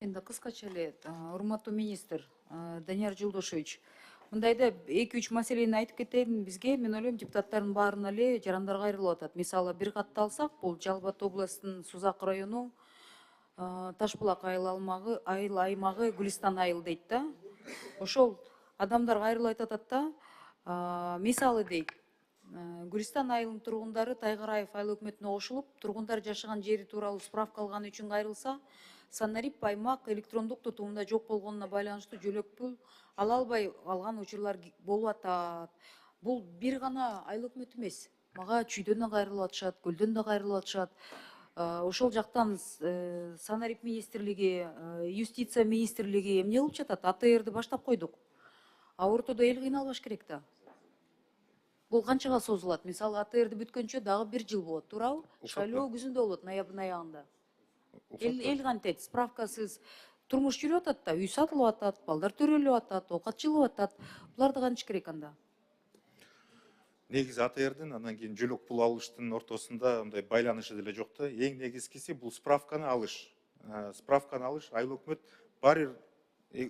Енді қысқаша эле, урматтуу министр Данияр Жолдошевич, мындайда 2-3 маселени айтып кетейин. Бизге, мен ойлойм, депутаттардын баарына эле жарандар кайрылып атат. Мисалы, бир катты алсак, бул Жалал Абад областынын Сузак району Таш булак айыл аймагы Гүлистан айыл дейт да. Ошол адамдар кайрылып айтып атат да, мисалы дейт, Гүлистан айылынын тургундары Тайгараев айыл өкмөтүнө кошулуп, тургундар жашаган жери тууралуу справка алганы үчүн кайрылса, Санарип аймак электрондук тутумунда жок болгонуна байланыштуу жөлөк пул ала албай алган учурлар болуп атат. Бул бир гана айыл өкмөтү эмес. Мага Чүйдөн да кайрылып атышат, Көлдөн да кайрылып атышат. Ошол жактан Санарип министрлиги, юстиция министрлиги эмне кылып жатат? АТРди баштап койдук. А ортодо эл кыйналбаш керек да. Бул канчага созулат? Мисалы, АТРди бүткөнчө дагы 1 жыл болот, туурабы? Шайлоо күзүндө болот, ноябрдын аягында. Эл кантет, справкасыз турмуш жүрүп атат да, үй сатылып атат, балдар төрөлүп атат, оокат жылып атат. Буларды кантыш керек анда? Негизи АТРдин анан кийин жөлөк пул алыштын ортосунда мындай байланышы деле жок да. Эң негизгиси бул справканы алыш. Справканы алыш айыл өкмөт бир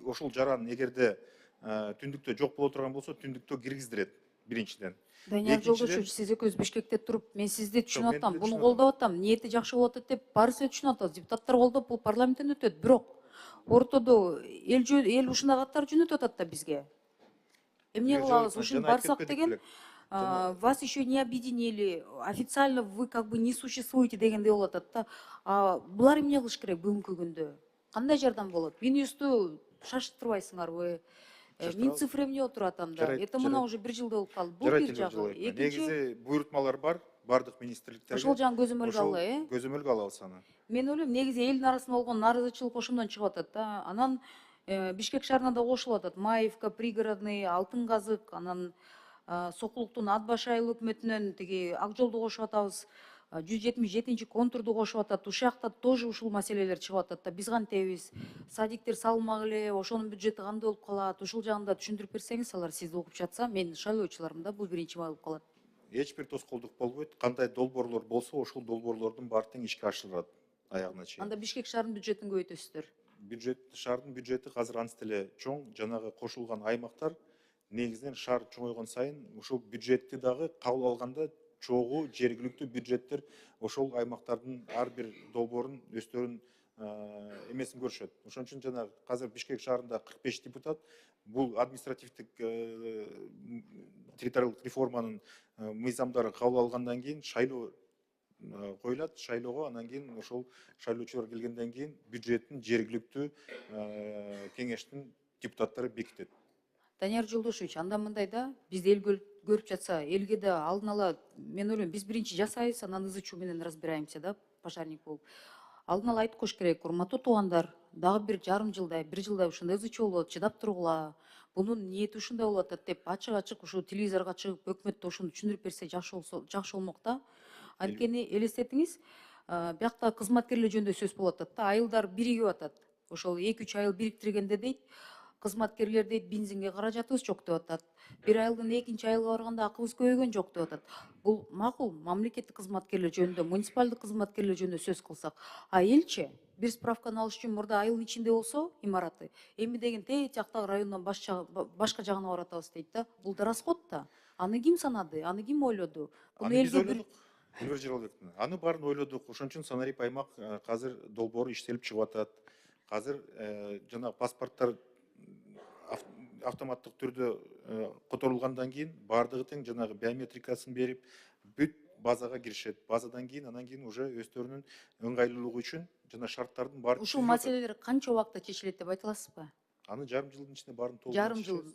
ошол жаран эгерде түндүктө жок боло турган болсо, түндүктө киргиздирет биринчиден. Данияр Жолдошевич, сиз экөөбүз Бишкекте туруп, мен сизди түшүнүп атам, буну колдоп атам, ниети жакшы болуп атат деп баарыбыз эле түшүнүп атабыз. Депутаттар колдоп, бул парламенттен өтөт, бирок ортодо эл ушундай каттар жөнөтүп атат да бизге. Эмне кылабыз? Ушуну барсак деген, вас еще не объединили, официально вы как бы не существуете дегенде болуп атат да. Булар эмне кылыш керек бүгүнкү күндө? Кандай жардам болот? Минюсту шаштырбайсыңарбы? Мин цифр эмне болуп турат анда? Это мына уже 1 жылда болуп калды. Бул бир жагы. Негизи буйрутмалар бар, бардык министрликтерге. Ошол жагын көзөмөлгө алалы, Көзөмөлгө алабыз аны. Мен ойлойм, негизи элдин арасында болгон нааразычылык ошондон чыгып атат да. Анан Бишкек шаарына да кошулуп атат. Маевка, Пригородный, Алтын казык, анан Сокулуктун Ат баш айыл өкмөтүнөн тиги Ак жолду кошуп атабыз. 177 контурду кошуп атат. Ушул жакта тоже ушул маселелер чыгып атат да. Биз кантебиз? Садиктер салынмак эле, ошонун бюджети кандай болуп калат? Ушул жагында түшүндүрүп берсеңиз, алар сизди окуп жатса, мен шайлоочуларым да бул биринчи болуп калат. Эч бир тоскоолдук болбойт. Кандай долбоорлор болсо, ошол долбоорлордун баары тең ишке ашырылат аягына чейин. Анда Бишкек шаарынын бюджетин көбөйтөсүздөр. Шаардын бюджети азыр анча эле чоң, жанагы кошулган аймактар негизинен шаар чоңойгон сайын ушул бюджетти дагы кабыл алганда чогуу жергиликтүү бюджеттер ошол аймактардын ар бир долбоорун өздөрүнүн эмесин көрүшөт. Ошон үчүн жанагы азыр Бишкек шаарында 45 депутат бул административдик территориалдык реформанын мыйзамдары кабыл алгандан кийин шайлоо коюлат, шайлоого анан кийин ошол шайлоочулар келгенден кийин бюджеттин жергиликтүү кеңештин депутаттары бекитет. Данияр Жолдошевич, анда мындай да, бизди эл көрүп жатса, элге да алдын ала, мен ойлойм, биз биринчи жасайбыз, анан ызы чуу менен разбираемся да, пожарник болуп. Алдын ала айтып коюш керек, урматтуу туугандар, дагы 1,5 жылдай, 1 жылдай ушундай ызы чуу болот, чыдап тургула. Бунун ниети ушундай болуп атат деп ачык ушу телевизорго чыгып, өкмөт да ушуну түшүндүрүп берсе жакшы болмок да. Анткени элестетиңиз, биякта кызматкерлер жөнүндө сөз болуп атат да, айылдар биригип атат. Ошол 2-3 айыл бириктиргенде дейт, кызматкерлер дейт, бензинге каражатыбыз жок деп атат. Бир айылдан экинчи айылга барганда акыбыз көбөйгөн жок деп атат. Бул макул, мамлекеттик кызматкерлер жөнүндө, муниципалдык кызматкерлер жөнүндө сөз кылсак. А элчи бир справканы алыш үчүн мурда айылдын ичинде болсо, имараты, эми деген тээ жактагы райондон башка жагына баратабыз дейт да. Бул да расход да. Аны ким санады? Аны ким ойлоду? Аны биз ойлодук. Элбер Жыралбектин. Аны баарын ойлодук. Ошон үчүн Санарип аймак азыр долбоору иштелип чыгып атат. Азыр жана паспорттор автоматтык түрдө которулгандан кийин баардыгы тең жанагы биометрикасын берип, бүт базага киришет. Базадан кийин анан кийин уже өздөрүнүн ыңгайлуулугу үчүн жана шарттардын баары. Ушул маселелер канча убакытта чечилет деп айта аласызбы? Аны жарым жылдын ичинде баарын толук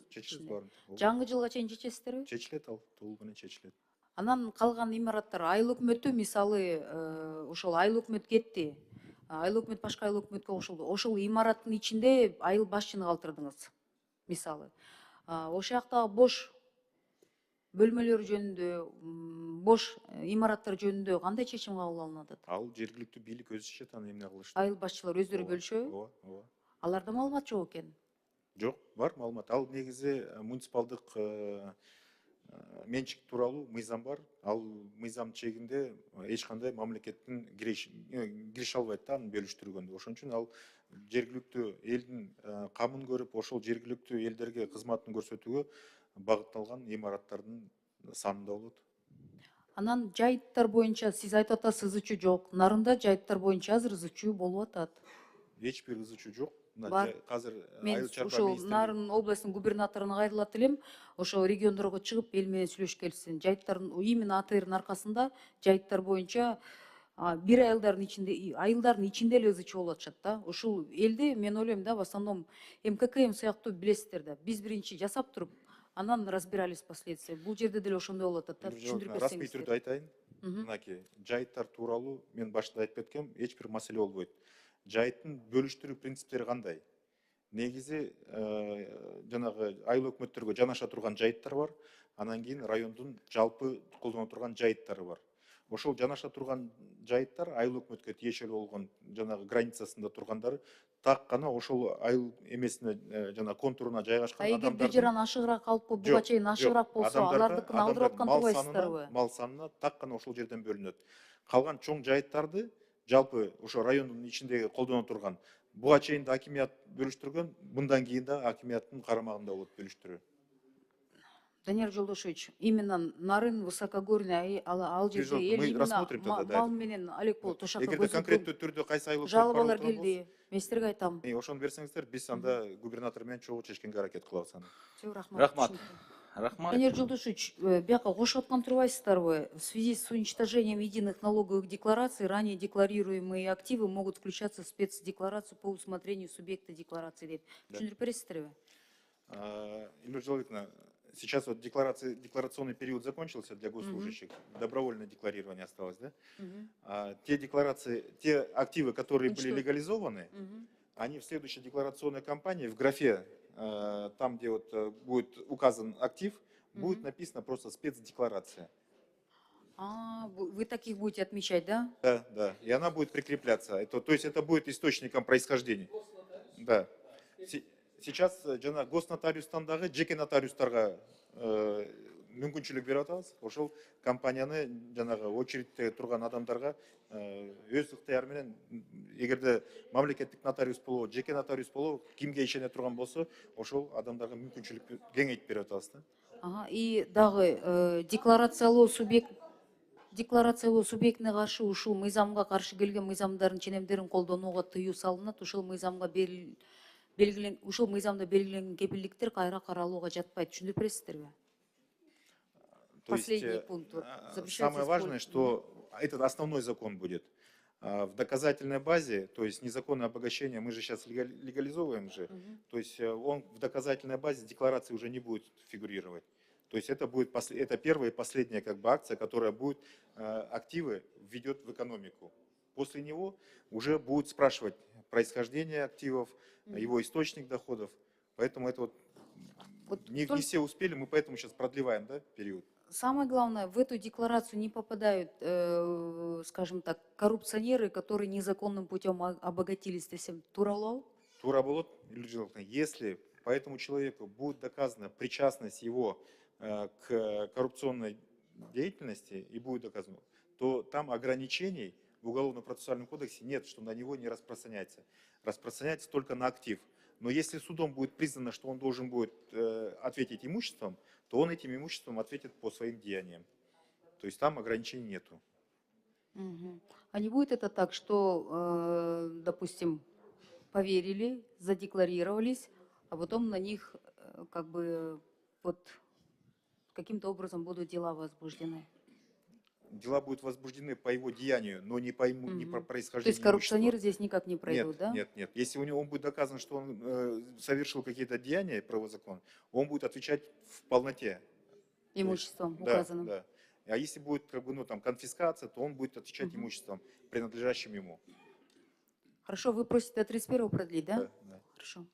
чечилет баарын. Жаңы жылга чейин чечесиздерби? Чечилет ал, толугу менен чечилет. Анан калган имараттар, айыл өкмөтү, мисалы, ошол айыл өкмөт кетти. Айыл өкмөт башка айыл өкмөткө кошулду. Ошол имараттын ичинде айыл башчыны калтырдыңыз. Мисалы, ошол жактагы бош бөлмөлөр жөнүндө, бош имараттар жөнүндө кандай чечим кабыл алынат? Ал жергиликтүү бийлик өзү чечет, аны эмне кылышты. Айыл башчылары өздөрү бөлүшөбү? Ооба, ооба. Аларда маалымат жок экен. Жок, бар маалымат. Ал негизи муниципалдык менчик тууралуу мыйзам бар. Ал мыйзам чегинде эч кандай мамлекеттин киреше албайт да аны бөлүштүргөндө. Ошон үчүн ал жергиликтүү элдин камын көрүп, ошол жергиликтүү элдерге кызматын көрсөтүүгө багытталган имараттардын санында болот. Анан жайыттар боюнча сиз айтып атасыз ыз чуу жок. Нарында жайыттар боюнча азыр ыз чуу болуп атат. Эч бир ыз чуу жок. Бар. Азыр Мен айыл чарба ошол министрлиги Нарын областынын губернаторуна кайрылат элем. Ошо региондорго чыгып эл менен сүйлөшүп келишсин. Жайыттардын именно АТРдын аркасында жайыттар боюнча бир айылдардын ичинде эле ызы чуу болуп атышат да. Ушул элди мен ойлойм да в основном МККМ сыяктуу билесиздер да. Биз биринчи жасап туруп, анан разбирались впоследствии. Бул жерде деле ошондой болуп атат да. Түшүндүрүп расмий түрдө берсеңиздер. айтайын. Мынакей жайыттар тууралуу мен башында айтып кеткем, эч бир маселе болбойт. Жайыттын бөлүштүрүү принциптери кандай? Негизи жанагы айыл өкмөттөргө жанаша турган жайыттар бар. Анан кийин райондун жалпы колдоно турган жайыттары бар. Ошол жанаша турган жайыттар айыл өкмөткө тиешелүү болгон жанагы границасында тургандары так гана ошол айыл эмесине жана контуруна жайгашкан Эгер бир адамдардын жаран ашыгыраак калып буга чейин ашыгыраак болсо, алардыкын алдырып аткан турбайсыздарбы? мал санына так гана ошол жерден бөлүнөт. Калган чоң жайыттарды жалпы ошо райондун ичиндеги колдоно турган буга чейин да акимият бөлүштүргөн, мындан кийин да акимияттын карамагында болот бөлүштүрүү. Данияр Жолдошевич, именно Нарын, Высокогорный, ал жерде эл Мы именно рассмотрим тогда, мал менен алек болот. Ошака эгерде конкреттүү түрдө кайсы айыл жалобалар келди. Мен силерге айтам. ошону берсеңиздер, биз анда губернатор менен чогуу чечкенге аракет кылабыз аны. Рахмат. Рахмат. Данияр Жолдошевич, бияка кошуп аткан турбайсыздарбы? В связи с уничтожением единых налоговых деклараций, ранее декларируемые активы могут включаться в спецдекларацию по усмотрению субъекта декларации деп. Түшүндүрүп бересиздерби? Эльвира Жолдовна, сейчас вот декларационный период закончился для госслужащих, добровольное декларирование осталось, да? Те декларации, те активы, которые были легализованы, они в следующей декларационной кампании в графе, там, где вот будет указан актив, будет написано просто спецдекларация. Вы таких будете отмечать, да? Да, да. И она будет прикрепляться. То есть это будет источником происхождения. Да. Сейчас жана госнотариустан дагы жеке нотариустарга мүмкүнчүлүк берип атабыз. Ошол компанияны жанагы очередте турган адамдарга өз ыктыяры менен, эгерде мамлекеттик нотариус болобу, жеке нотариус болобу, кимге ишене турган болсо, ошол адамдарга мүмкүнчүлүк кеңейтип берип атабыз да. И дагы декларациялоо субъектине каршы ушул мыйзамга каршы келген мыйзамдардын ченемдерин колдонууга тыюу салынат. Ушул мыйзамда белгиленген кепилдиктер кайра каралууга жатпайт. Түшүндүрүп бересиздерби? Последний пункт. Самое важное, что этот основной закон будет. В доказательной базе, то есть незаконное обогащение, мы же сейчас легализовываем же, то есть он в доказательной базе декларации уже не будет фигурировать. То есть это будет это первая и последняя как бы акция, которая будет активы введет в экономику. После него уже будут спрашивать происхождение активов, его источник доходов. Поэтому это не все успели, мы поэтому сейчас продлеваем, да, период. Самое главное, в эту декларацию не попадают, скажем так, коррупционеры, которые незаконным путем обогатились. Туралов? Тураболот, если по этому человеку будет доказана причастность его к коррупционной деятельности и будет доказано, то там ограничений в Уголовно-процессуальном кодексе нет, что на него не распространяется. Распространяется только на актив. Но если судом будет признано, что он должен будет ответить имуществом, то он этим имуществом ответит по своим деяниям. То есть там ограничений нету. А не будет это так, что, допустим, поверили, задекларировались, а потом на них как бы вот каким-то образом будут дела возбуждены? Дела будут возбуждены по его деянию, но не по происхождению. То есть коррупционеры здесь никак не пройдут, нет, да? Нет, нет. Если у него он будет доказан, что он совершил какие-то деяния правозаконные, он будет отвечать в полноте. Имуществом указанным. Да. А если будет как бы, там, конфискация, то он будет отвечать имуществом, принадлежащим ему. Хорошо, вы просите до 31-го продлить, да? Да. Хорошо.